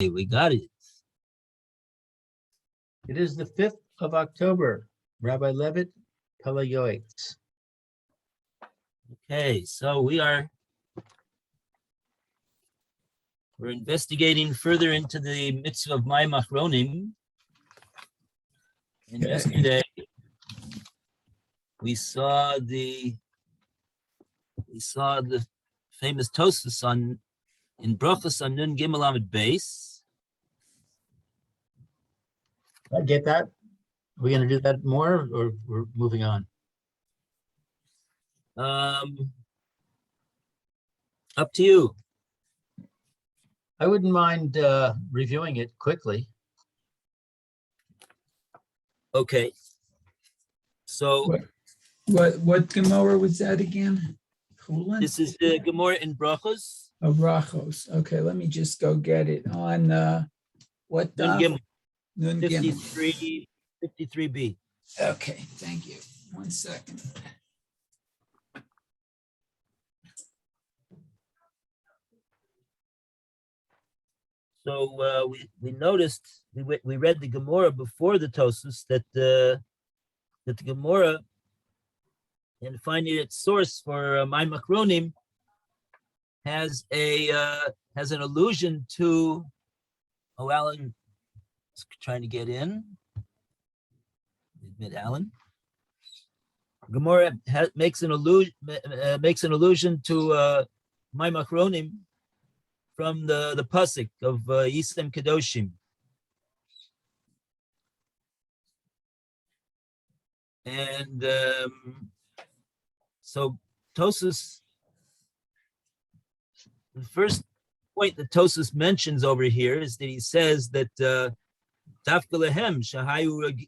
We got it. It is the 5th of October. Rabbi Levitt, Pele Yoetz. Okay, so we're investigating further into the mitzvah of Mayim Achronim. And yesterday we saw the famous Tosfos in Brachos on Nun Gimel Amud Beis. I get that. Are we going to do that more, or we're moving on? Up to you. I wouldn't mind reviewing it quickly. Okay. So what Gemara was that again? Chulin? This is the Gemara in Brachos. Oh, Brachos. Okay, let me just go get it on what Nun Gimel, Nun Gimel. 53b. Okay, thank you. 1 second. So we noticed we read the Gemara before the Tosfos that the Gemara, in finding its source for Mayim Achronim, has an allusion to. Oh, Alan is trying to get in. Admit Alan. Gemara makes an allusion to Mayim Achronim from the pasuk of Yisem Kedoshim. And so Tosfos, the first point that Tosfos mentions over here is that he says that Dafka Lehem Shahayu,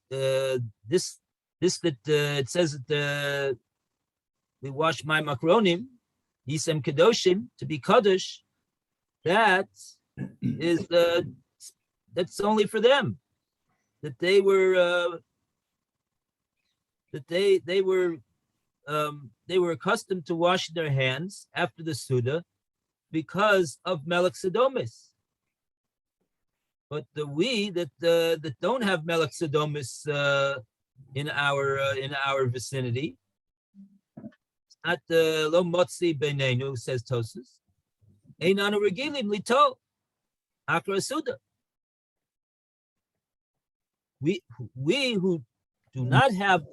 this that it says that we wash Mayim Achronim, Yisem Kedoshim, to be Kaddish. That is that's only for them. That they were they were accustomed to washing their hands after the Suda because of Melech Sodomis. But we that don't have Melech Sodomis in our vicinity, it's not lo motzi beinenu, says Tosfos. Einanu regilim lito akra Suda. We who do not have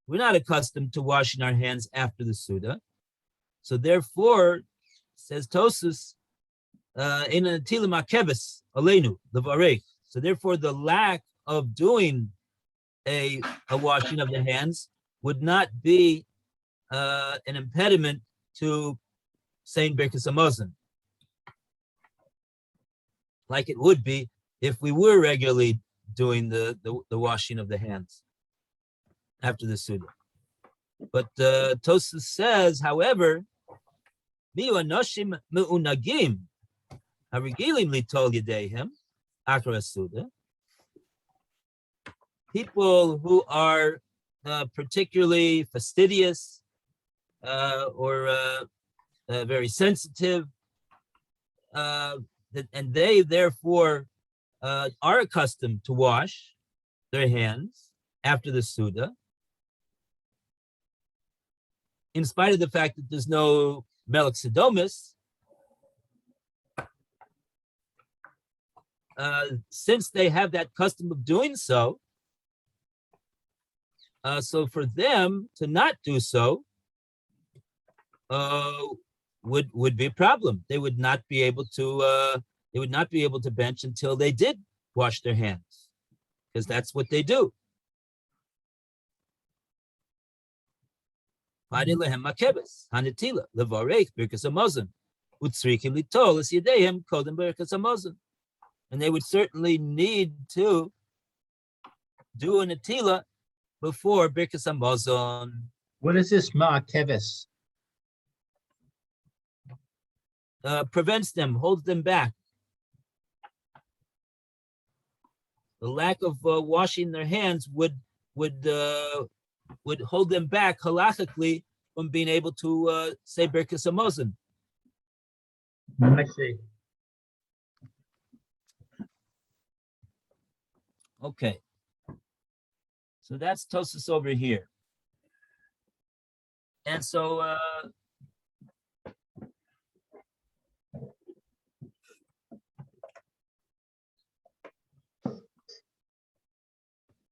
we're not accustomed to washing our hands after the Suda. So therefore, says Tosfos, in a tilim akeves aleinu levarech. So therefore, the lack of doing a washing of the hands would not be an impediment to saying Birkas Hamazon, like it would be if we were regularly doing the washing of the hands after the Suda. But Tosfos says, however, miu anoshim me'unagim harigilim litol yedehem akra Suda. People who are particularly fastidious or very sensitive, and they therefore are accustomed to wash their hands after the Suda, in spite of the fact that there's no Melech Sodomis, since they have that custom of doing so, so for them to not do so would be a problem. They would not be able to bench until they did wash their hands, because that's what they do. And they would certainly need to do an atila before Birkas Hamazon. What is this ma'akeves? Prevents them, holds them back. The lack of washing their hands would hold them back halachically from being able to say Birkas Hamazon. I see. Okay. So that's Tosus over here. And so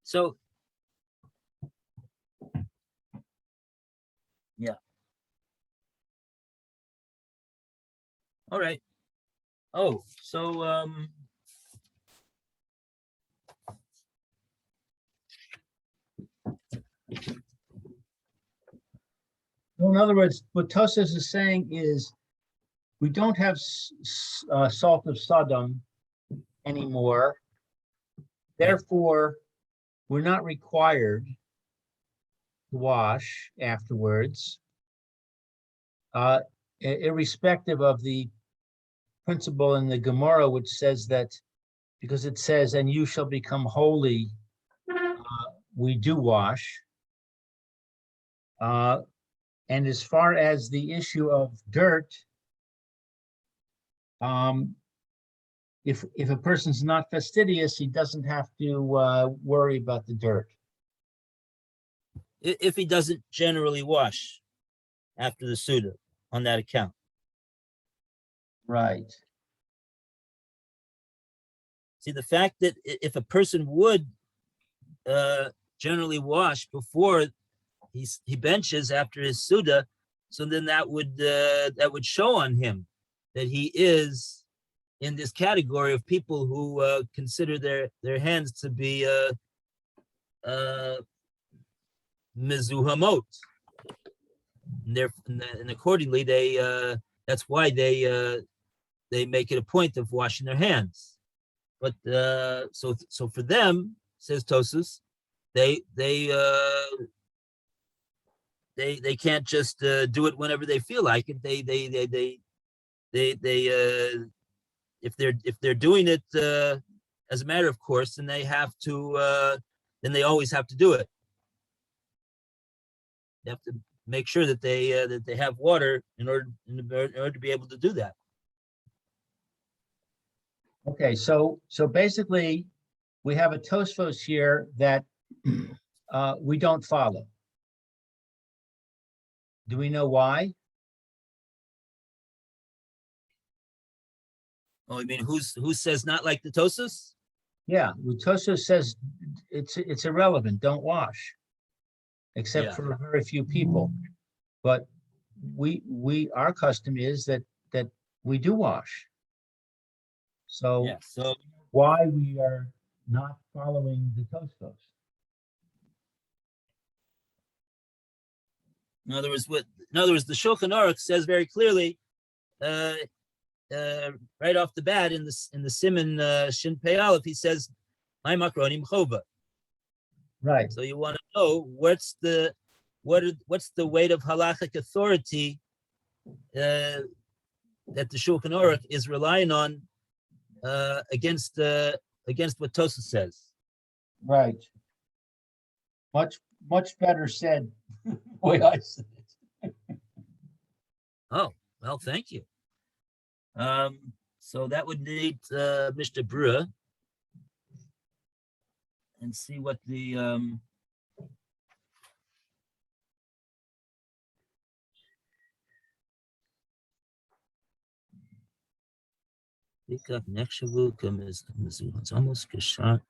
so yeah. All right. Oh, so So in other words, what Tosas is saying is we don't have salt of Sodom anymore. Therefore, we're not required to wash afterwards, irrespective of the principle in the Gemara, which says that because it says, and you shall become holy, we do wash. And as far as the issue of dirt, if a person's not fastidious, he doesn't have to worry about the dirt. if he doesn't generally wash after the Suda on that account. Right. See, the fact that if a person would generally wash before he benches after his Suda, so then that would show on him that he is in this category of people who consider their hands to be mizuhamot, and accordingly that's why they make it a point of washing their hands. But so for them, says Tosus, they can't just do it whenever they feel like it. If they're doing it as a matter of course, then they have to then they always have to do it. They have to make sure that they have water in order to be able to do that. Okay, so basically, we have a Tosfos here that we don't follow. Do we know why? Oh, I mean, who says not like the Tosus? Yeah, Tosfos says it's irrelevant. Don't wash, except Yeah. for very few people. But our custom is that we do wash. So Yeah. So why we are not following the Tosfos? in other words, the Shulchan Aruch says very clearly, right off the bat in the Siman Shin Pei Aleph, he says, "My makronim chova." Right. So you want to know what's the weight of halachic authority that the Shulchan Aruch is relying on against what Tosa says. Right. Much better said. The way I said it. Oh, well, thank you. So that would need Mr. Brewer and see what the it's almost kasher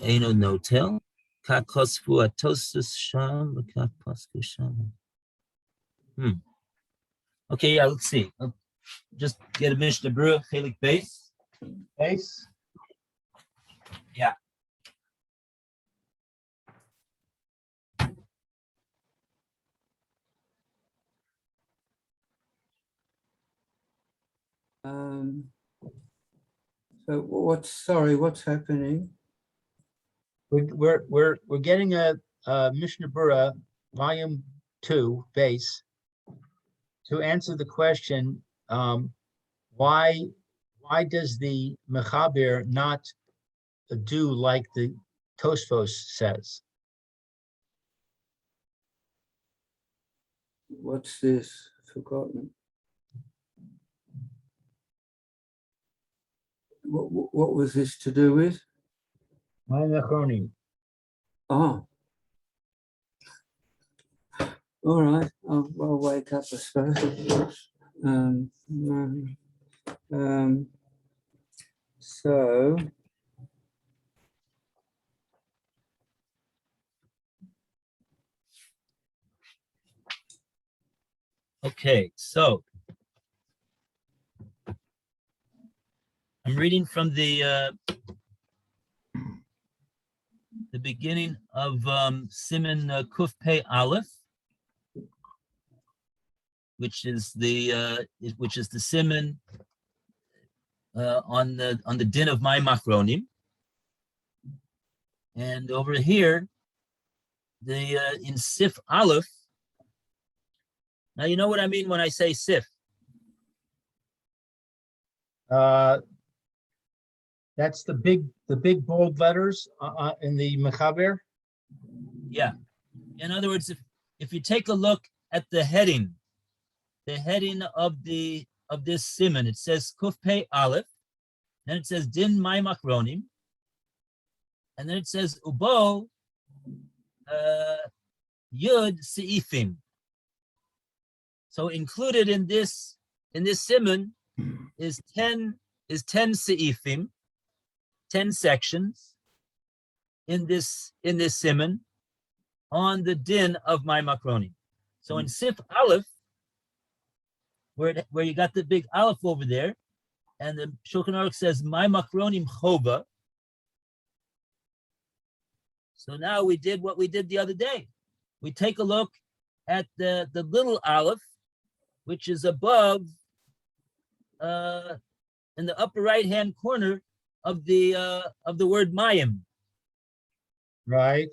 eno notel kakosfu atosus sham kakosfu sham. Okay, yeah, let's see. I'll just get a Mishnah Brewer, Chelik base. Base. Yeah. So what's happening? We're getting a Mishnah Berurah, volume 2, base, to answer the question, why does the Mechaber not do like the Tosfos says? What's this? Forgotten. what was this to do with? My Achronim. Oh. All right, I'll wake up, I suppose. So, Okay, so I'm reading from the beginning of Siman Kuf Pei Aleph, which is the Siman on the din of my Machronim, and over here, the in Sif Aleph. Now you know what I mean when I say Sif. That's the big bold letters in the Mechaber. Yeah. In other words, if you take a look at the heading of this siman, it says Kuf Pei Aleph, then it says Din Mai Machronim, and then it says Ubo Yud Seifim. So included in this siman is 10 seifim, 10 sections in this siman on the din of my Machronim. So in Sif Aleph, where you got the big Aleph over there, and the Shulchan Aruch says my Machronim Chova. So now we did what we did the other day. We take a look at the little Aleph, which is above in the upper right hand corner of the word Mayim. Right.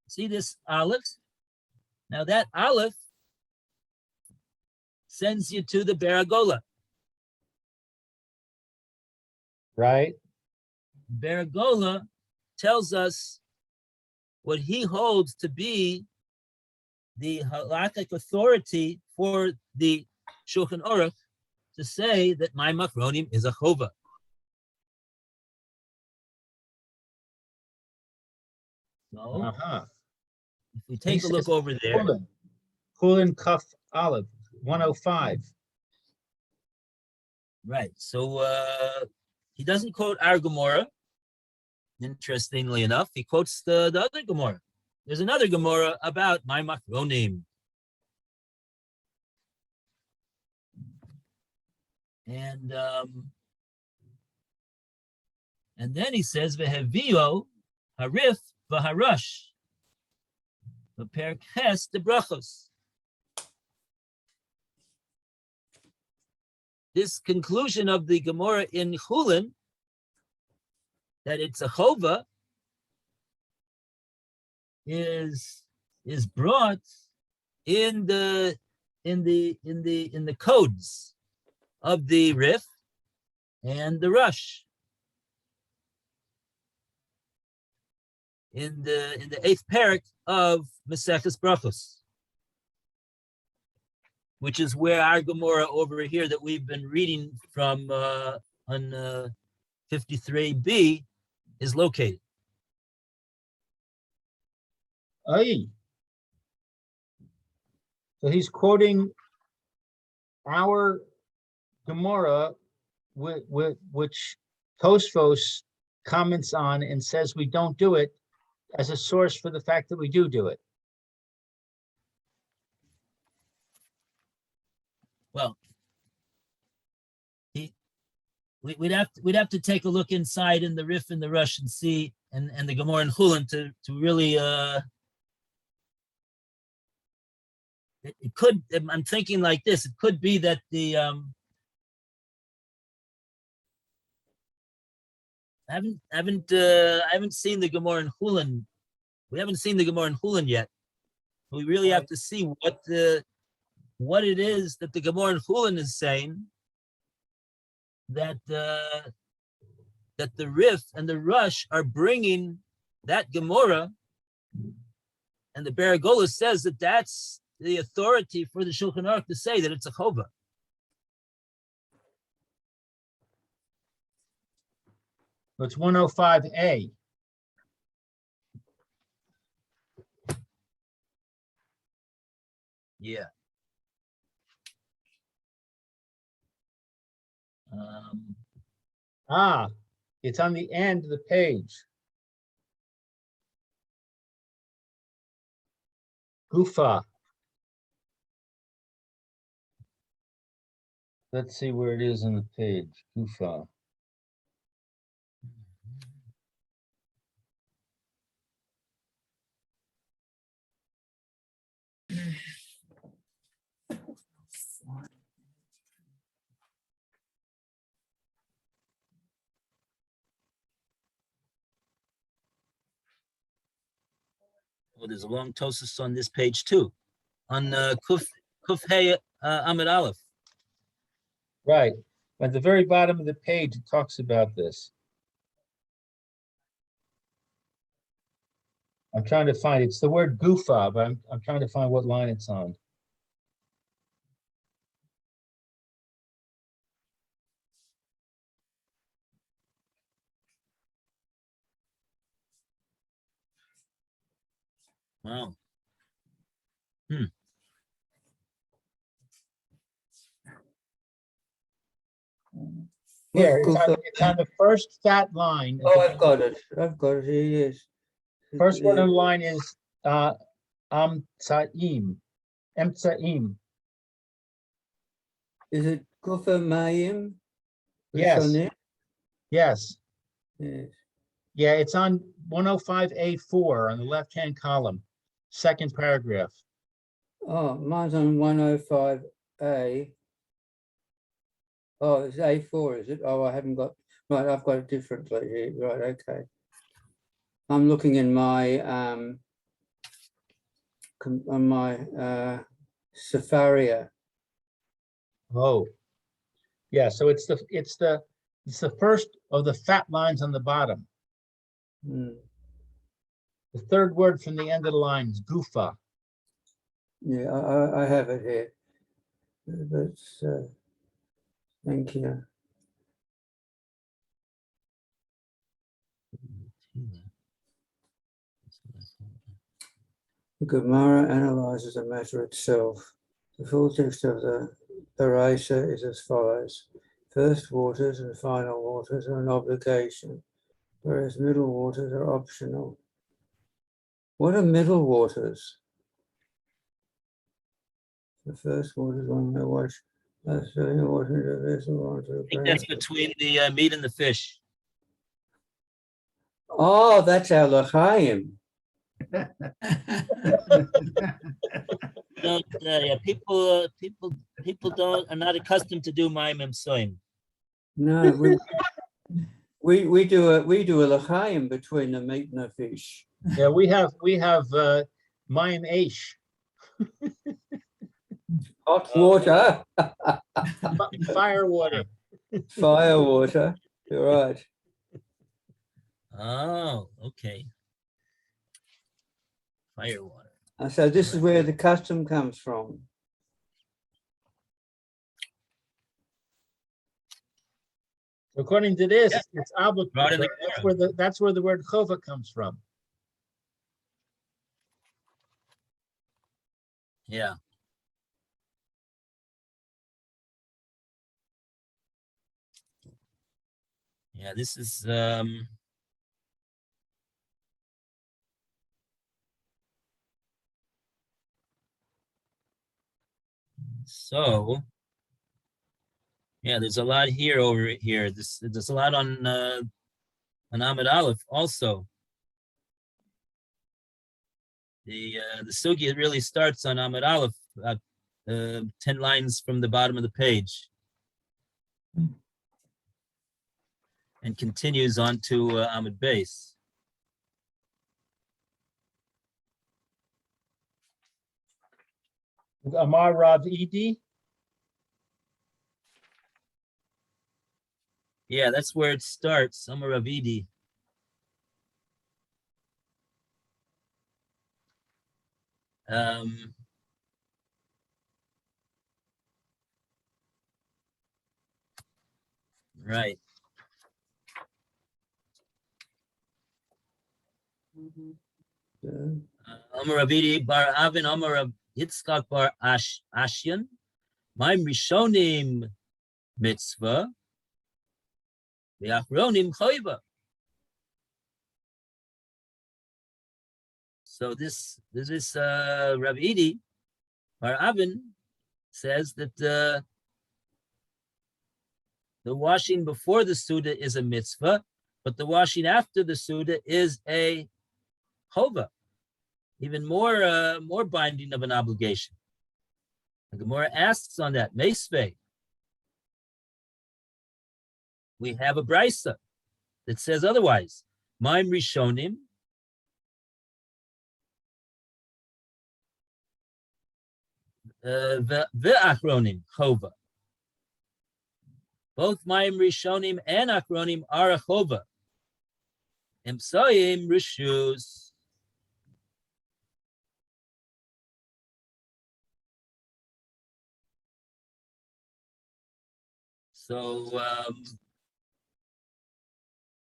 See this Aleph? Now that Aleph sends you to the Beragola. Right. Beragola tells us what he holds to be the halakhic authority for the Shulchan Aruch to say that my Machronim is a chova. So if we take a look over there, Chulin Kaf Aleph 105. Right. So he doesn't quote our Gemara. Interestingly enough, he quotes the other Gemara. There's another Gemara about my Machronim. And then he says, Vehevio harif v'harash v'perek ches de brachos. This conclusion of the Gemara in Chulin, that it's a chova, is brought in the codes of the Rif and the Rush. In the 8th parak of Maseches Brachos, which is where our Gemara over here that we've been reading from on 53b is located. Aye. So he's quoting our Gemara, which Tosfos comments on and says we don't do it, as a source for the fact that we do it. Well, we'd have to take a look inside in the Rif and the Rush and see, and the Gemara and Chulin to really it could. I'm thinking like this. It could be that I haven't seen the Gemara in Chulin. We haven't seen the Gemara in Chulin yet. We really have to see what it is that the Gemara in Chulin is saying, that the Rif and the Rush are bringing that Gemara, and the Beragola says that that's the authority for the Shulchan Aruch to say that it's a chova. It's 105A. Yeah. It's on the end of the page. Gufa. Let's see where it is on the page. Gufa. Well, there's a long Tosus on this page too. On Kuf Hey Amid Aleph. Right. At the very bottom of the page, it talks about this. I'm trying to find, it's the word Gufa, but I'm trying to find what line it's on. Wow. Here, What's Gufa? it's on the first fat line. Oh, I've got it. I've got it here, yes. First word on the line is Amtsaim. Emtsaim. Is it Gufa Mayim? Yes. Yes. Yes. Yeah, it's on 105A4 on the left-hand column, second paragraph. Oh, mine's on 105A. Oh, it's A4, is it? Oh, I haven't got, right, I've got it differently here. Right, okay. I'm looking in my on my Safaria. Oh. Yeah, so it's the first of the fat lines on the bottom. Hmm. The third word from the end of the line is Gufa. Yeah, I have it here. That's thank you. The Gemara analyzes the matter itself. The full text of the Parasha is as follows. First waters and final waters are an obligation, whereas middle waters are optional. What are middle waters? The first waters one may wash. That's the water in the vessel onto the I think ground. that's between the meat and the fish. Oh, that's our L'chaim. Yeah, people are not accustomed to do mime and soim. No, we do a L'chaim between the meat and the fish. Yeah, we have Mayim Aish, Hot water, fire water. fire water. You're right. Oh, okay. Fire water. So this is where the custom comes from. According to this, Yeah. it's obligatory. Right in the That's where the word chova comes from. Yeah. Yeah, this is so yeah, there's a lot here over here. There's a lot on Amid Aleph also. The sugya really starts on Amid Aleph, 10 lines from the bottom of the page, and continues on to Amid Base. Amar Rav Idi. Yeah, that's where it starts. Amar Ravidi. Right. Amar Ravidi bar Avin Amar Rav Yitzchak bar Ashyan. Maim Rishonim mitzvah. V'achronim chayva. So this is Rav Idi bar Avin says that the washing before the Suda is a mitzvah, but the washing after the Suda is a chova, even more binding of an obligation. The Gemara asks on that, Meisvei. We have a brisa that says otherwise. Maim Rishonim ve'achronim chova. Both Maim Rishonim and Achronim are a chova. Emsoyim rishus. So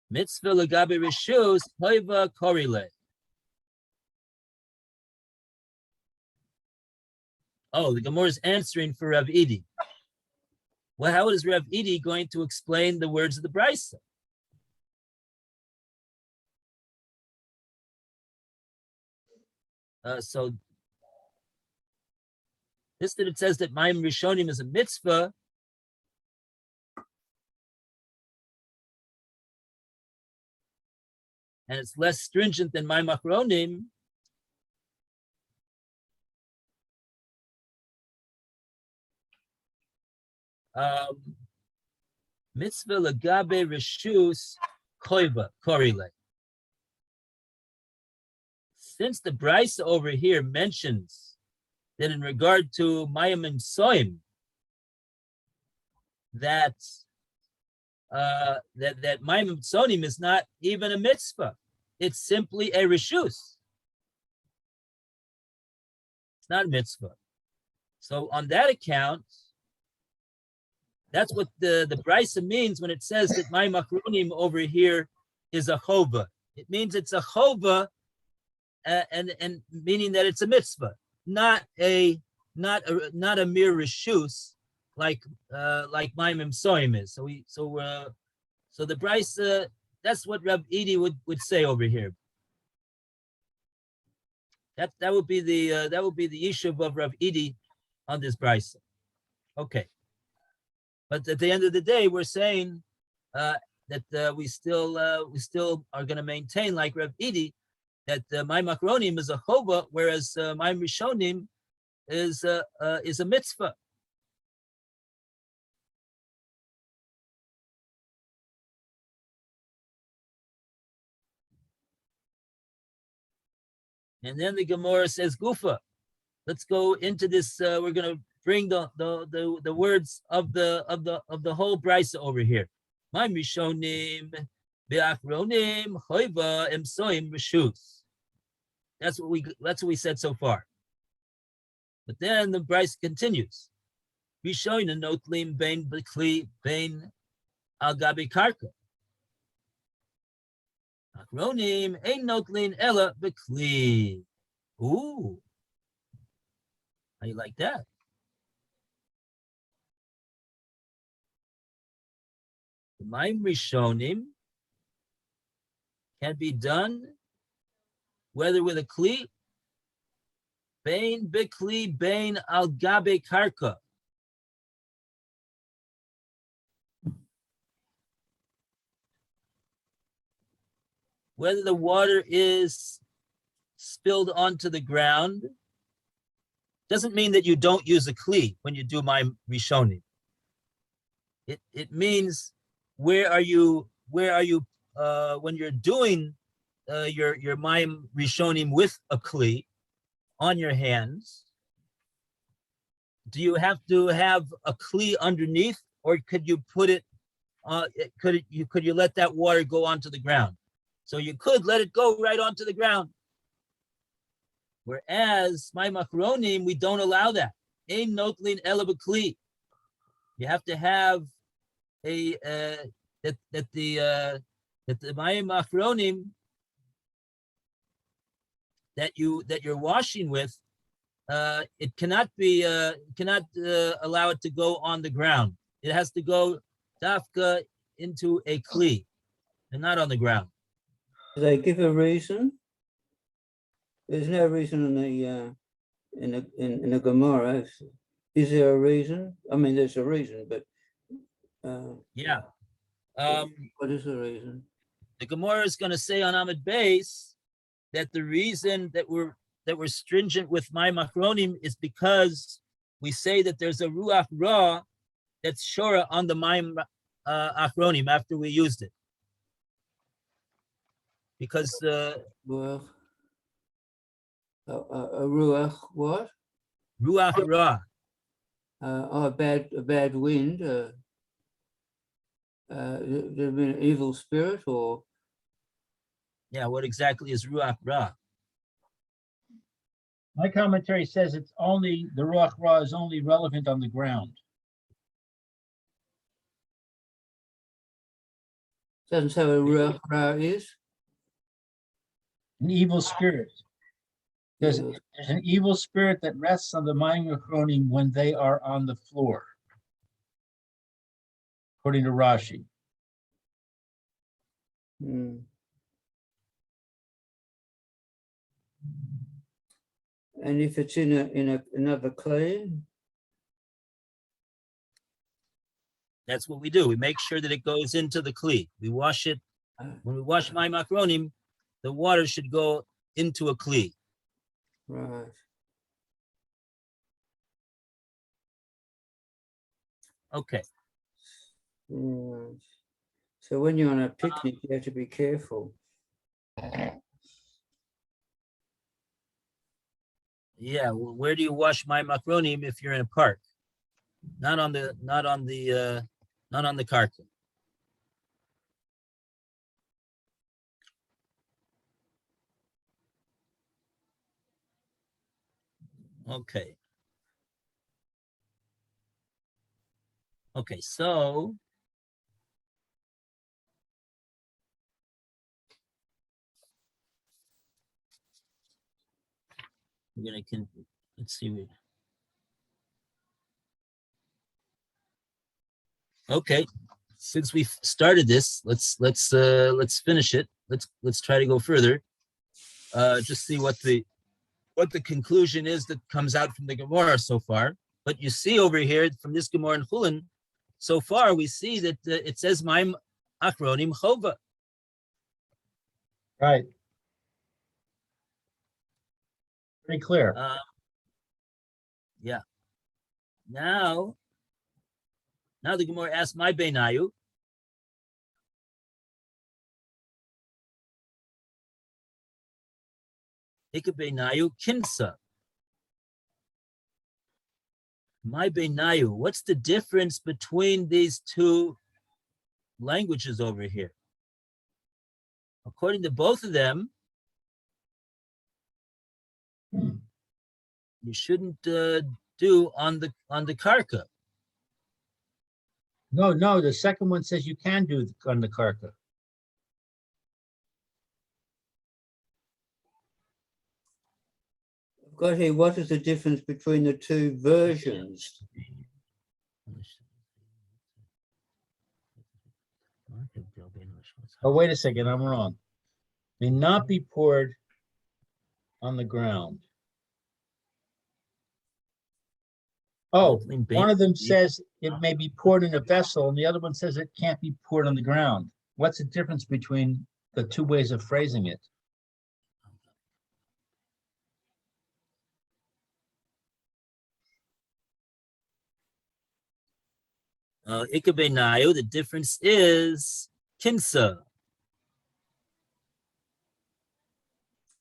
mitzvah legabe rishus chova korile. Oh, the Gemara is answering for Rav Idi. Well, how is Rav Idi going to explain the words of the brisa? So this that it says that Maim Rishonim is a mitzvah. And it's less stringent than Maim Achronim. Mitzvah legabe rishus koiva korile. Since the brisa over here mentions that in regard to Mayim and Soim, that Mayim and Soim is not even a mitzvah; it's simply a rishus. It's not a mitzvah. So on that account, that's what the brisa means when it says that Mayim Achronim over here is a chova. It means it's a chova, and meaning that it's a mitzvah, not a mere rishus like Mayim Soim is. So the brisa, that's what Rav Idi would say over here. That would be the yishuv of Rav Idi on this brisa. Okay. But at the end of the day, we're saying that we still are going to maintain, like Rav Idi, that Maim Achronim is a chova, whereas Maim Rishonim is a mitzvah. And then the Gemara says, Gufa. Let's go into this. We're going to bring the words of the whole brisa over here. Maim Rishonim ve'achronim choiva emsoim rishus. That's what we said so far. But then the brisa continues. Rishonim notlim bein b'kli bein al gabi karka. Achronim ein notlin ela b'kli. Ooh, how you like that? The Maim Rishonim can be done whether with a kli, bein bikli, bein al gabe karka. Whether the water is spilled onto the ground doesn't mean that you don't use a kli when you do Maim Rishonim. It means where are you when you're doing your Maim Rishonim with a kli on your hands? Do you have to have a kli underneath, or could you put it? Could you let that water go onto the ground? So you could let it go right onto the ground. Whereas Maim Achronim, we don't allow that. Ein notlin ela b'kli. You have to have that the Maim Achronim that you're washing with, it cannot allow it to go on the ground. It has to go dafka into a kli and not on the ground. Do they give a reason? There's no reason in the Gemara. Is there a reason? I mean, there's a reason, but Yeah. what is the reason? The Gemara is going to say on Amud Beis that the reason that we're stringent with my machronim is because we say that there's a ruach ra that's shora on the mayim achronim after we used it. Because Ruach, a ruach what? ruach ra, A bad wind. There'd been an evil spirit, or yeah, what exactly is ruach ra? My commentary says it's only, the Ruach Ra is only relevant on the ground. doesn't say what a ruach ra is. An evil spirit. There's an evil spirit that rests on the Mayim Achronim when they are on the floor, according to Rashi. Hmm. And if it's in another clay, That's what we do. We make sure that it goes into the kli. We wash it. When we wash mayim achronim, the water should go into a kli. right? Okay. Right. So when you're on a picnic, you have to be careful. Yeah. Well, where do you wash mayim achronim if you're in a park? Not on the karka. Okay. Okay, so we're gonna let's see. Okay, since we've started this, let's finish it. Let's try to go further. Just see what the conclusion is that comes out from the Gemara so far. But you see over here from this Gemara in Chulin, so far we see that it says Mayim Achronim Chova. Right. Pretty clear. Yeah. Now the Gemara asks my Beinayu. Ika Beinayu Kinsa. My Beinayu, what's the difference between these two languages over here? According to both of them, you shouldn't do on the karka. No, the second one says you can do on the karka. I've got here, what is the difference between the two versions? Oh, wait a second, I'm wrong. May not be poured on the ground. Oh, one of them says it may be poured in a vessel, and the other one says it can't be poured on the ground. What's the difference between the two ways of phrasing it? Ikabenayu, the difference is kinsa.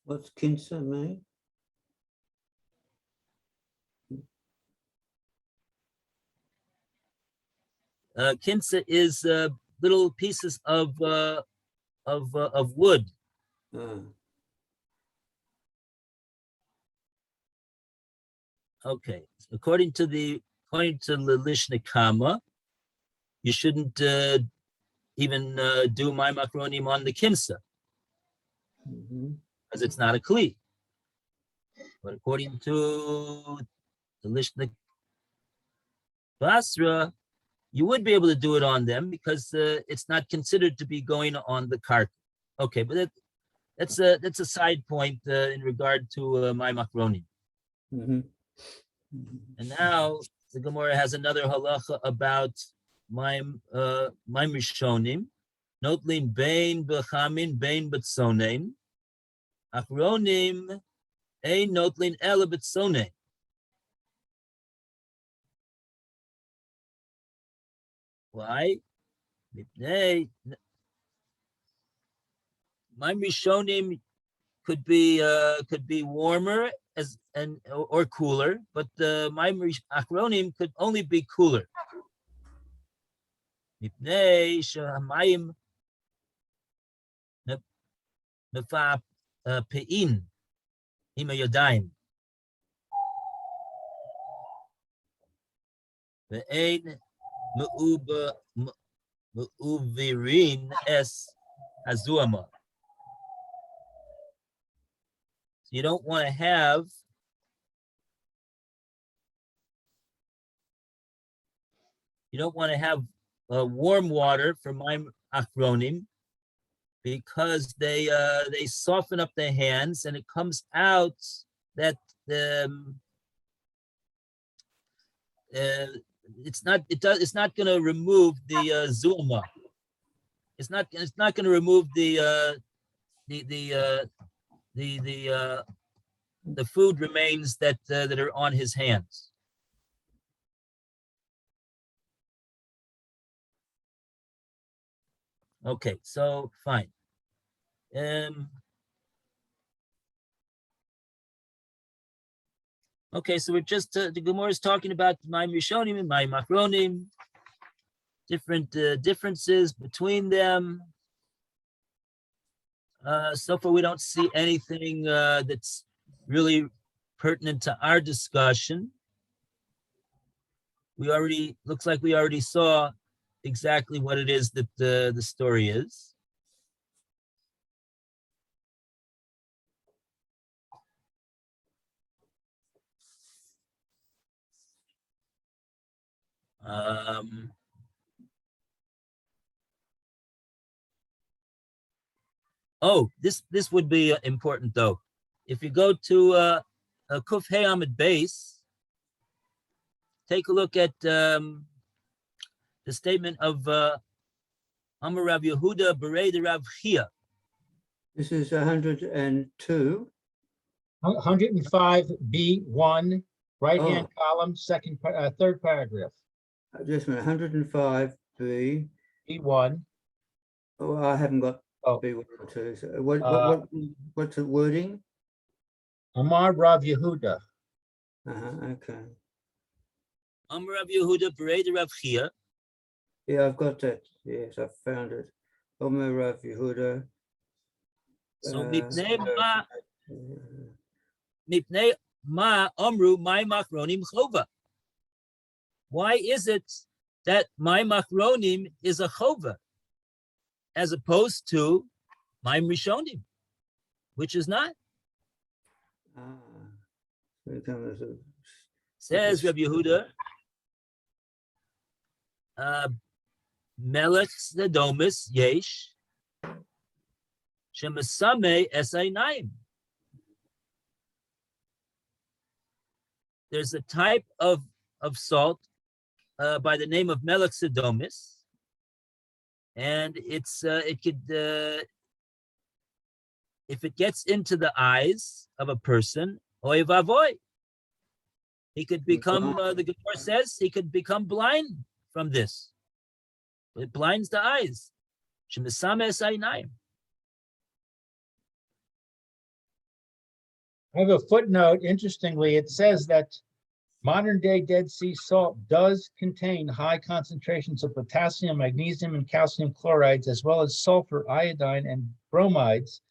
What's kinsa mean? Kinsa is little pieces of wood. Okay, according to the Lishna Kama, you shouldn't even do my makronim on the kinsa because it's not a kli. But according to the Lishna Basra, you would be able to do it on them because it's not considered to be going on the cart. Okay, but that's a side point in regard to my Macroni. Mhm. And now the Gemara has another halacha about my Rishonim. Notlin bein b'chamin bein b'tzonim. Achronim ein notlin ela b'tzonim. Why? My Rishonim could be warmer or cooler, but my Achronim could only be cooler. Mipnei shamayim mefa pein ima yadayim ve'ein meuvirin es hazuama. So you don't want to have warm water for my achronim because they soften up their hands, and it comes out that it's not going to remove the zuma. It's not going to remove the food remains that are on his hands. Okay, so fine. Okay, so we're just the Gemara is talking about my Rishonim and my Machronim, different differences between them. So far, we don't see anything that's really pertinent to our discussion. Looks like we already saw exactly what it is that the story is. This would be important though. If you go to Kuf Hey Amid base, take a look at the statement of Amar Rav Yehuda Berei de Rav Chia. This is 102. 105B1, right-hand column, third paragraph. Just a minute, 105B. B1. Oh, I haven't got B1 or 2. So what's the wording? Amar Rav Yehuda. Okay. Amar Rav Yehuda Berei de Rav Chia. Yeah, I've got that. Yes, I found it. Omer Rav Yehuda. So Mipnei ma amru my machronim chova. Why is it that my machronim is a chova as opposed to my rishonim, which is not? Says Rabbi Yehuda, Melech Sedomis Yesh Shemasame Esainayim. There's a type of salt by the name of Melech Sedomis, and it could if it gets into the eyes of a person, oy vavoy, he could become. The Gemara says he could become blind from this. It blinds the eyes. Shemasame Esainayim. I have a footnote. Interestingly, it says that modern day Dead Sea salt does contain high concentrations of potassium, magnesium, and calcium chlorides, as well as sulfur, iodine, and bromides.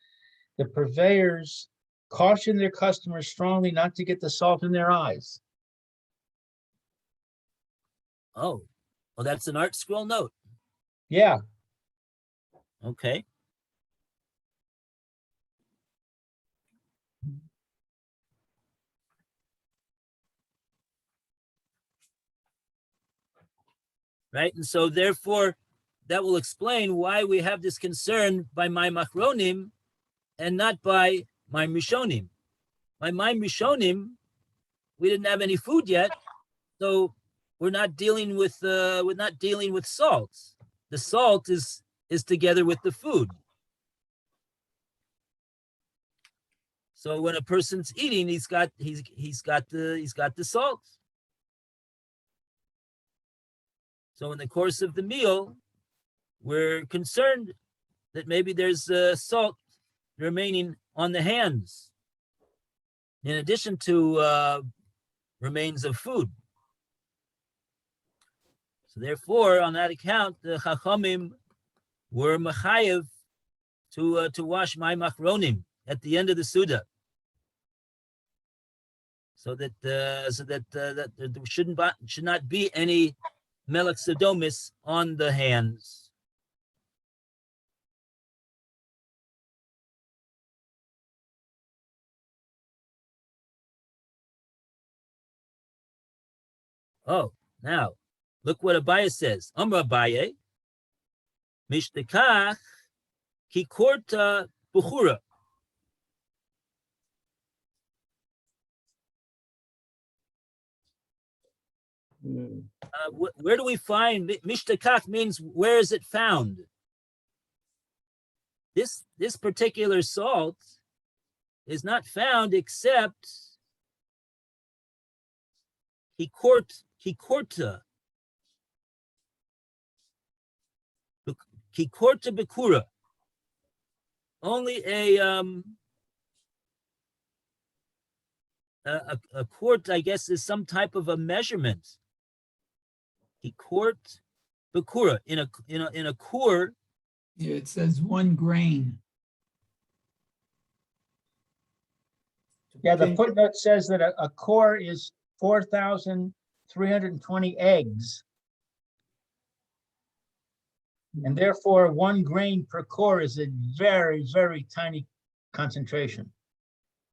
The purveyors caution their customers strongly not to get the salt in their eyes. Oh, well, that's an art scroll note. Yeah. Okay. right? And so therefore, that will explain why we have this concern by my machronim and not by my mishonim. By my mishonim, we didn't have any food yet, so we're not dealing with salt. The salt is together with the food. So when a person's eating, he's got the salt. So in the course of the meal, we're concerned that maybe there's salt remaining on the hands, in addition to remains of food. So therefore, on that account, the Chachamim were mechayev to wash my machronim at the end of the Suda, so that there should not be any melech sodomis on the hands. Oh, now look what Abaye says. Amar Abaye, mishtekach ki korta buchura. Where do we find mishtekach? Means where is it found? This particular salt is not found except kikorta bekura. Only a quart, I guess, is some type of a measurement. Kikort bekura, in a kur. Yeah, it says 1 grain. Yeah, the footnote says that a core is 4,320 eggs. And therefore 1 grain per core is a very, very tiny concentration.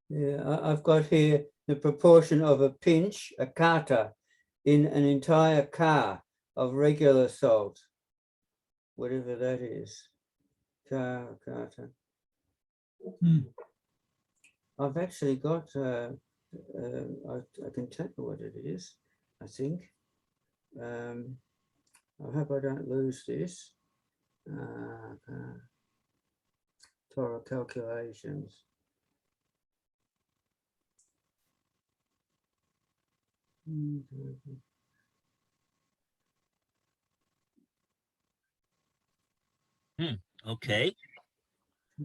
Yeah, I've got here the proportion of a pinch, a kata, in an entire car of regular salt, whatever that is. Kata. I've actually got, I can tell you what it is, I think. I hope I don't lose this. Torah calculations. Okay.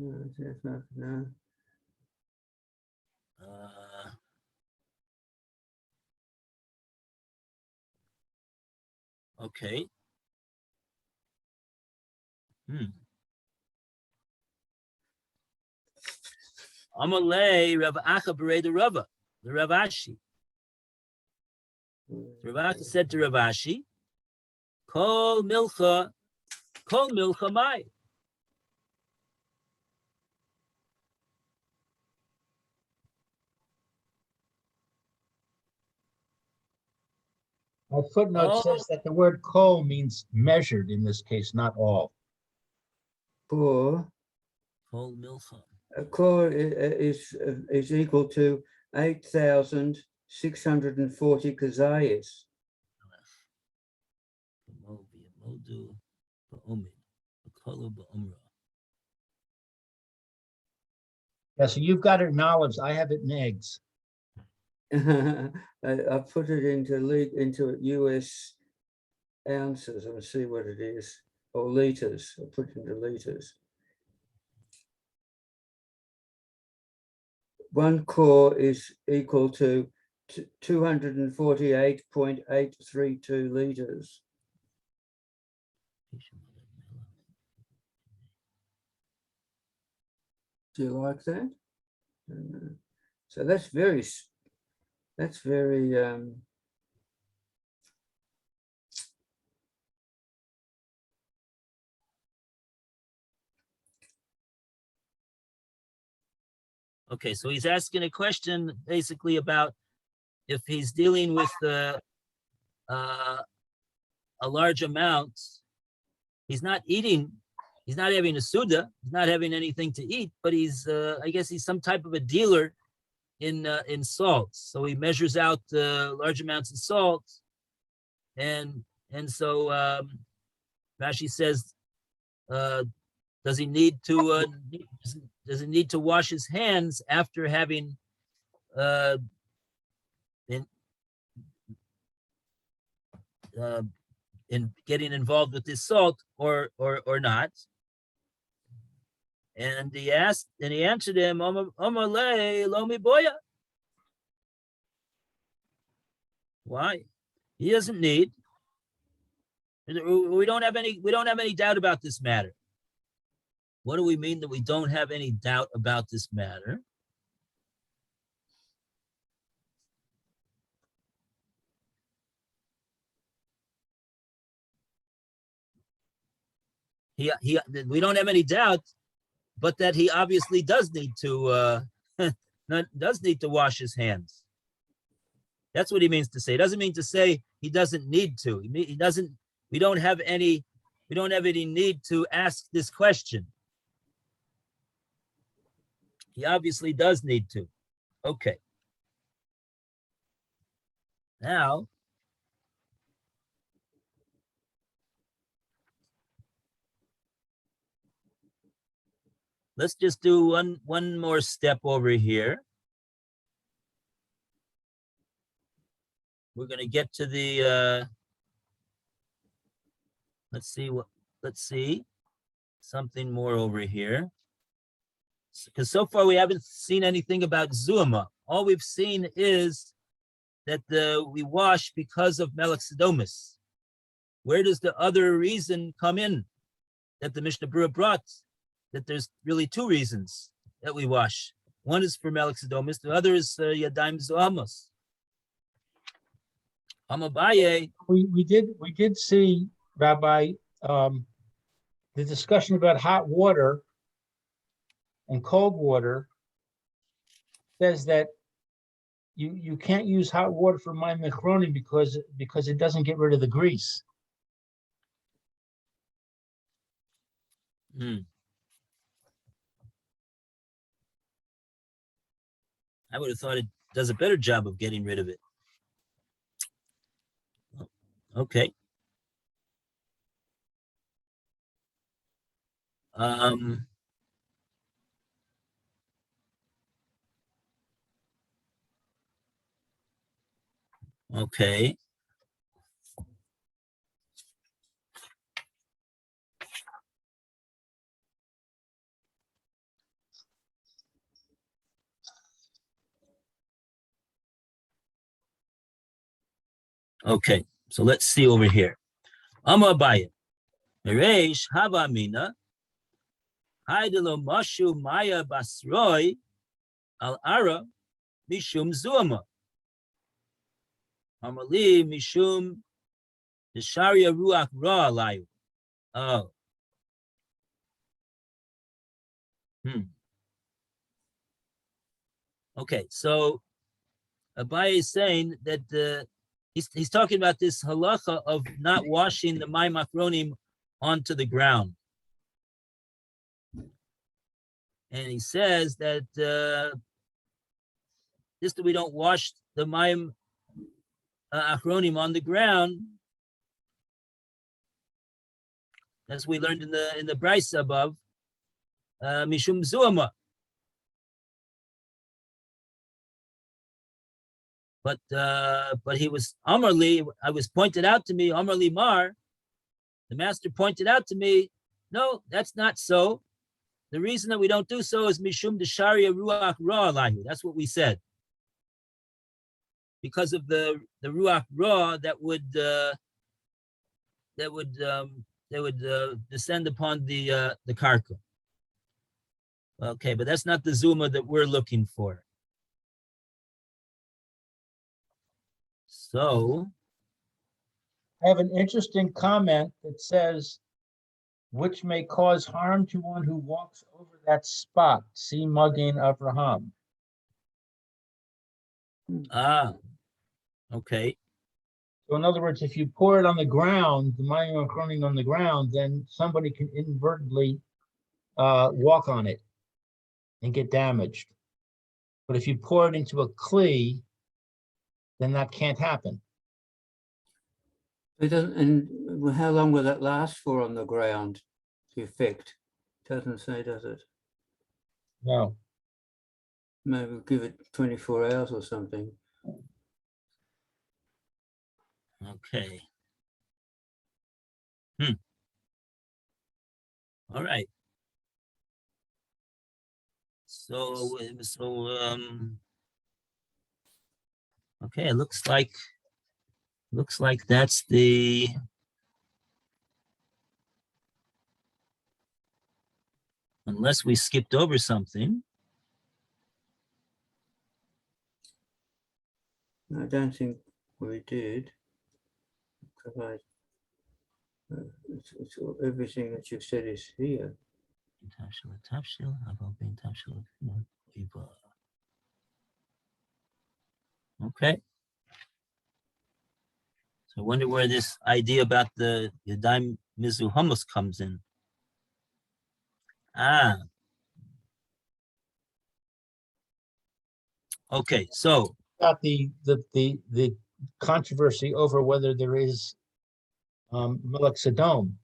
No. Okay. Amalei Rav Acha Berei the Rava, the Rav Ashi. Rav Acha said to Rav Ashi, Kol milcha mai. My footnote says that the word kol means measured in this case, not all. Kol milcha. A core is equal to 8,640 kazayas. Yeah, so you've got it in olives. I have it in eggs. I put it into US ounces and see what it is, or liters. I put it into liters. 1 core is equal to 248.832 liters. Do you like that? So that's very Okay, so he's asking a question basically about if he's dealing with a large amount, he's not eating, he's not having a Suda, he's not having anything to eat, but he's, I guess he's some type of a dealer in salt. So he measures out large amounts of salt. And so Rashi says, does he need to wash his hands after having in getting involved with this salt or not? And he answered him, Omale lomi boya. Why? He doesn't need. We don't have any doubt about this matter. What do we mean that we don't have any doubt about this matter? We don't have any doubt, but that he obviously does need to wash his hands. That's what he means to say. It doesn't mean to say he doesn't need to. He doesn't. We don't have any need to ask this question. He obviously does need to. Okay. Now, let's just do one more step over here. We're going to get to the, let's see something more over here. Because so far we haven't seen anything about Zuma. All we've seen is that we wash because of Melech Sodomus. Where does the other reason come in that the Mishnah Berurah brought? That there's really two reasons that we wash. One is for Melech Sodomus, the other is Yadayim Zoamos. Amabaye. We did see, Rabbi, the discussion about hot water and cold water says that you can't use hot water for my mechronim because it doesn't get rid of the grease. I would have thought it does a better job of getting rid of it. Okay. Okay. Okay, so let's see over here. Amabaya. Mereish hava mina. Haidelo mashu maya basroi al ara mishum zuama. Amali mishum desharia ruach ra alayu. Oh. Okay, so Abaye is saying that he's talking about this halacha of not washing the mayim achronim onto the ground. And he says that just that we don't wash the mayim achronim on the ground, as we learned in the Brisa above, mishum zuama. But he was Amarli. I was pointed out to me, Amarli Mar. The master pointed out to me, no, that's not so. The reason that we don't do so is mishum desharia ruach ra alayhu. That's what we said. Because of the ruach ra that would descend upon the karka. Okay, but that's not the zuma that we're looking for. So I have an interesting comment that says, which may cause harm to one who walks over that spot. See Magen Avraham. okay. So in other words, if you pour it on the ground, the mayim achronim on the ground, then somebody can inadvertently walk on it and get damaged. But if you pour it into a kli, then that can't happen. It doesn't, and how long will that last for on the ground? The effect doesn't say, does it? No. Maybe we'll give it 24 hours or something. Okay. All right. So, okay, it looks like that's the, unless we skipped over something. I don't think we did. It's everything that you've said is here. Okay. So I wonder where this idea about the Yadayim Mizu Hummus comes in. Okay, so About the controversy over whether there is Melech Sodom.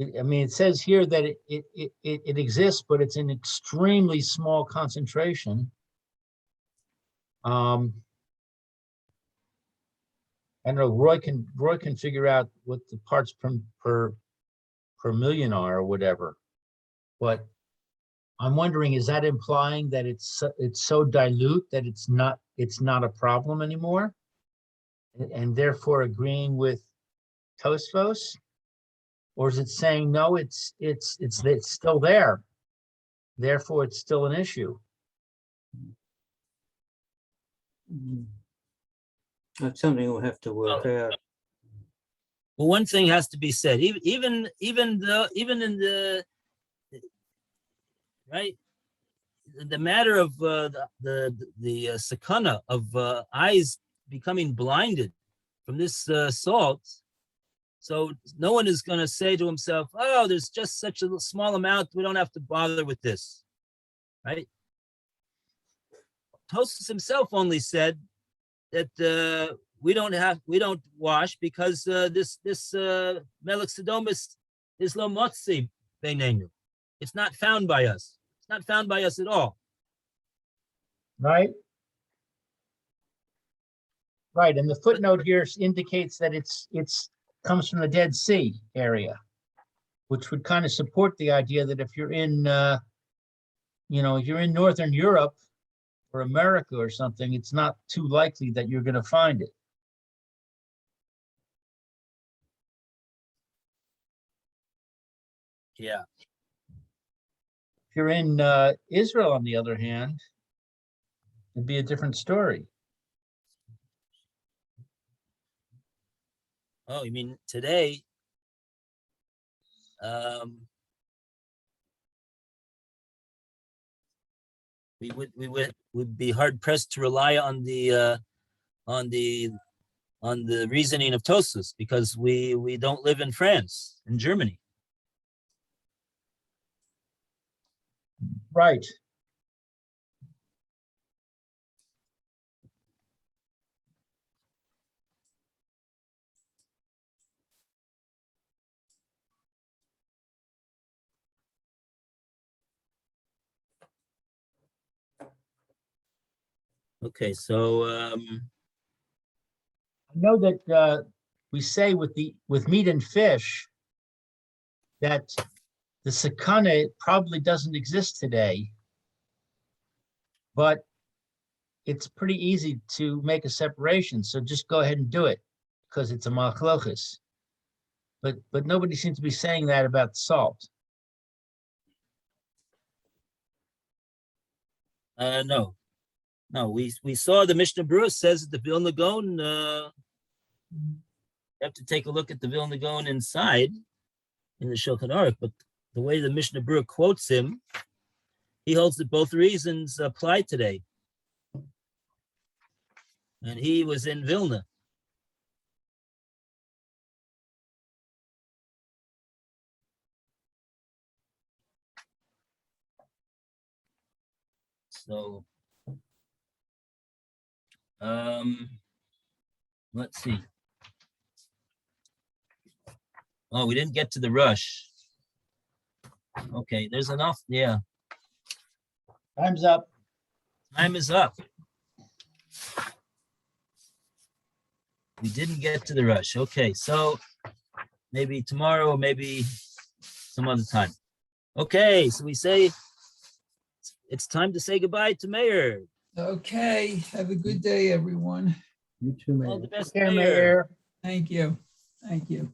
I mean, it says here that it exists, but it's in extremely small concentration. I don't know. Roy can figure out what the parts per million are or whatever. But I'm wondering, is that implying that it's so dilute that it's not a problem anymore, and therefore agreeing with Tosfos? Or is it saying no, it's still there, therefore it's still an issue? That's something we'll have to work out. well, one thing has to be said, even in the right, the matter of the sakana of eyes becoming blinded from this salt. So no one is going to say to himself, oh, there's just such a small amount, we don't have to bother with this, right? Tosfos himself only said that we don't wash because this Melech Sodom is lo motzi beinenu. It's not found by us. It's not found by us at all. Right. Right, and the footnote here indicates that it's comes from the Dead Sea area, which would kind of support the idea that if you're in, you're in Northern Europe or America or something, it's not too likely that you're going to find it. Yeah. If you're in Israel, on the other hand, it'd be a different story. Oh, you mean today? We would be hard pressed to rely on the reasoning of Tosfos because we don't live in France, in Germany. Right. Okay, so I know that we say with meat and fish that the sakana probably doesn't exist today, but it's pretty easy to make a separation. So just go ahead and do it because it's a machlochis. But nobody seems to be saying that about salt. no, we saw the Mishnah Berurah says that the Vilna Gaon, you have to take a look at the Vilna Gaon inside in the Shulchan Aruch, but the way the Mishnah Berurah quotes him, he holds that both reasons apply today. And he was in Vilna. So, let's see. Oh, we didn't get to the rush. Okay, there's enough. Yeah, Time's up. time is up. We didn't get to the rush. Okay, so maybe tomorrow, or maybe some other time. Okay, so we say it's time to say goodbye to Mayor. Okay, have a good day, everyone. You too, All Mayor. the best, Okay, Mayor. Mayor. Thank you. Thank you.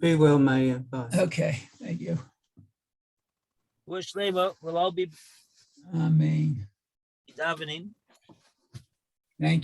Be well, Mayor. Bye. Okay, thank you. Wish Leva, we'll all be Amen. davening. Thank you.